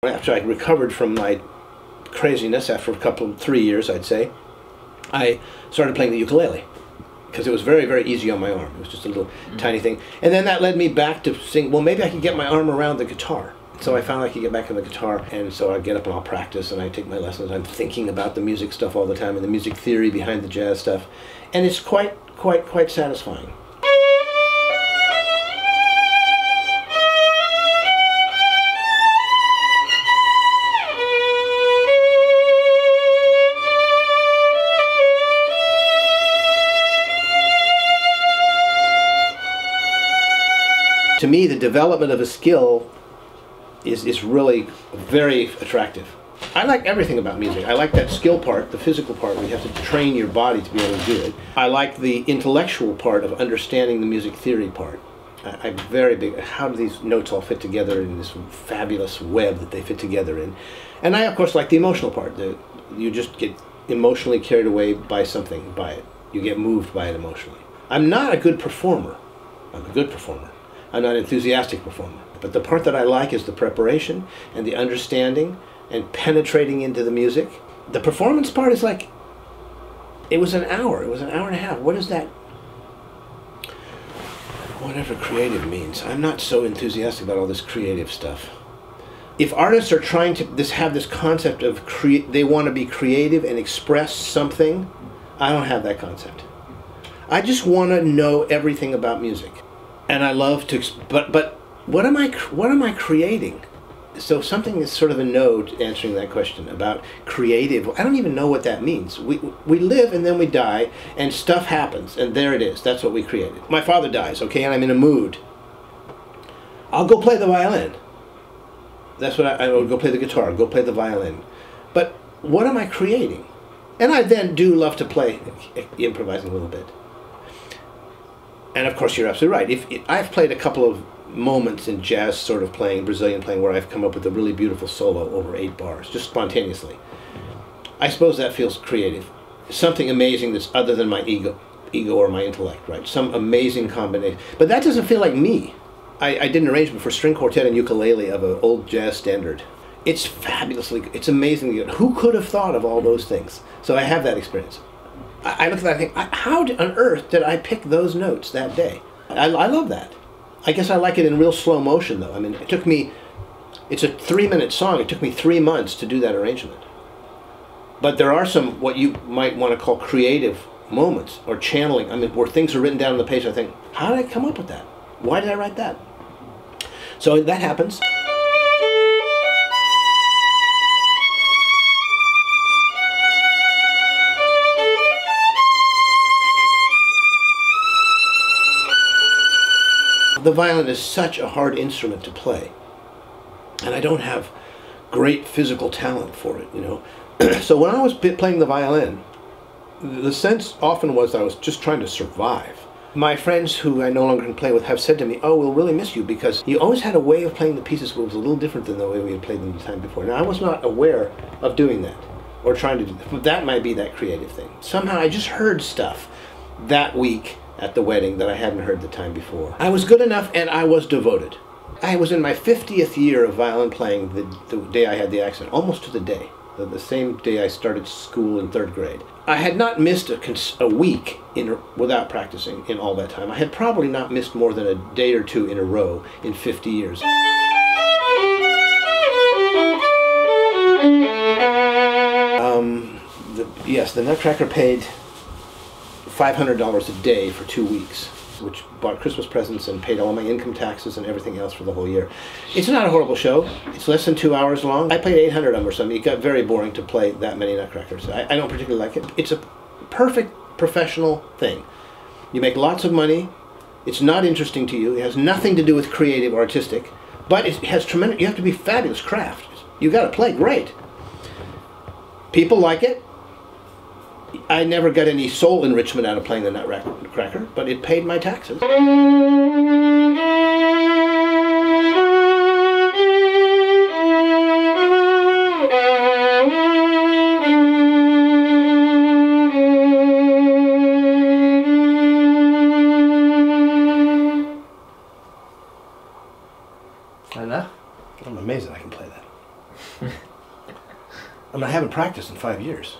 After I recovered from my craziness, after 3 years, I'd say, I started playing the ukulele because it was very, very easy on my arm. It was just a little tiny thing. And then that led me back to saying, well, maybe I could get my arm around the guitar. So I found I could get back on the guitar, and so I get up and I'll practice and I take my lessons. I'm thinking about the music stuff all the time and the music theory behind the jazz stuff. And it's quite satisfying. To me, the development of a skill is really very attractive. I like everything about music. I like that skill part, the physical part, where you have to train your body to be able to do it. I like the intellectual part of understanding the music theory part. I'm very big, how do these notes all fit together in this fabulous web that they fit together in? And I, of course, like the emotional part. You just get emotionally carried away by something, by it. You get moved by it emotionally. I'm not a good performer. I'm a good performer. I'm not an enthusiastic performer. But the part that I like is the preparation and the understanding and penetrating into the music. The performance part is like, it was an hour and a half. What is that? Whatever creative means. I'm not so enthusiastic about all this creative stuff. If artists are trying to have this concept of they want to be creative and express something, I don't have that concept. I just want to know everything about music. And I love to, but what am I creating? So something is sort of a node answering that question about creative. I don't even know what that means. We live and then we die, and stuff happens, and there it is. That's what we created. My father dies, okay, and I'm in a mood. I'll go play the violin. That's what I would go play the guitar, I'll go play the violin. But what am I creating? And I then do love to play, improvising a little bit. And of course, you're absolutely right. If I've played a couple of moments in jazz sort of playing, Brazilian playing, where I've come up with a really beautiful solo over 8 bars, just spontaneously. I suppose that feels creative. Something amazing that's other than my ego or my intellect, right? Some amazing combination. But that doesn't feel like me. I did an arrangement for string quartet and ukulele of an old jazz standard. It's fabulously, it's amazingly good. Who could have thought of all those things? So I have that experience. I look at that and think, how on earth did I pick those notes that day? I love that. I guess I like it in real slow motion, though. I mean, it's a 3-minute song. It took me 3 months to do that arrangement. But there are some, what you might want to call creative moments, or channeling. I mean, where things are written down on the page, I think, how did I come up with that? Why did I write that? So that happens. The violin is such a hard instrument to play, and I don't have great physical talent for it, you know. So when I was playing the violin, the sense often was I was just trying to survive. My friends who I no longer can play with have said to me, oh, we'll really miss you because you always had a way of playing the pieces that was a little different than the way we had played them the time before. Now, I was not aware of doing that or trying to do that, but that might be that creative thing. Somehow I just heard stuff that week at the wedding that I hadn't heard the time before. I was good enough and I was devoted. I was in my 50th year of violin playing the day I had the accident, almost to the day. The same day I started school in 3rd grade. I had not missed a week without practicing in all that time. I had probably not missed more than a day or 2 in a row in 50 years. Yes, the Nutcracker paid $500 a day for 2 weeks, which bought Christmas presents and paid all my income taxes and everything else for the whole year. It's not a horrible show. It's less than 2 hours long. I played 800 of them or something. It got very boring to play that many Nutcrackers. I don't particularly like it. It's a perfect professional thing. You make lots of money. It's not interesting to you. It has nothing to do with creative or artistic, but it has tremendous, you have to be fabulous craft. You got to play great. People like it. I never got any soul enrichment out of playing the Nutcracker, but it paid my taxes. Enough? I'm amazed that I can play that. I mean, I haven't practiced in 5 years.